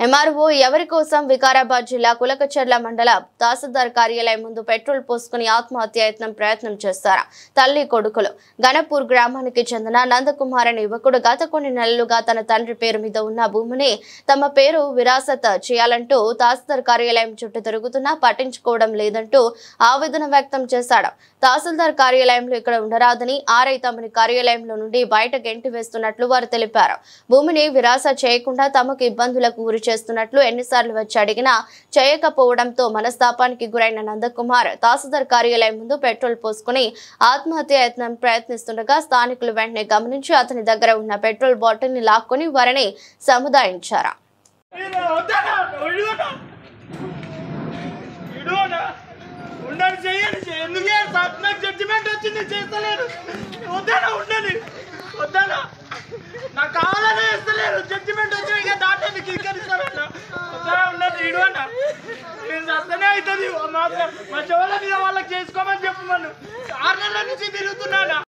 MRO ఎవరి కోసం వికారాబాద్ జిల్లా కులకచర్ల మండల తహసీల్దార్ కార్యాలయం ముందు పెట్రోల్ పోసుకుని ఆత్మహత్యాయత్నం ప్రయత్నం చేశారు. తల్లి కొడుకులు గణపూర్ గ్రామానికి చెందిన నందకుమార్ అనే యువకుడు గత కొన్ని నెలలుగా తన తండ్రి పేరు మీద ఉన్న భూమిని తమ పేరు విరాసత్ చేయాలంటూ తహసీల్దార్ కార్యాలయం చుట్టూ తిరుగుతున్నా పట్టించుకోవడం లేదంటూ ఆవేదన వ్యక్తం చేశాడు. తహసీల్దార్ కార్యాలయంలో ఇక్కడ ఉండరాదని ఆర్ఐ తమని కార్యాలయంలో నుండి బయట గెంటి వేస్తున్నట్లు వారు తెలిపారు. భూమిని విరాసత్ చేయకుండా తమకు ఇబ్బందులకు గురి చేస్తున్నట్లు ఎన్నిసార్లు వచ్చి అడిగినా చేయకపోవడంతో మనస్తాపానికి గురైన నందకుమార్ తహసీల్దార్ కార్యాలయం ముందు పెట్రోల్ పోసుకుని ఆత్మహత్యాయత్నం ప్రయత్నిస్తుండగా స్థానికులు వెంటనే గమనించి అతని దగ్గర ఉన్న పెట్రోల్ బాటిల్ ని లాక్కొని వారిని సముదాయించారు. మా చెవుల మీద వాళ్ళకి చేసుకోమని చెప్పమను. 6 నెలల నుంచి తిరుగుతున్నా.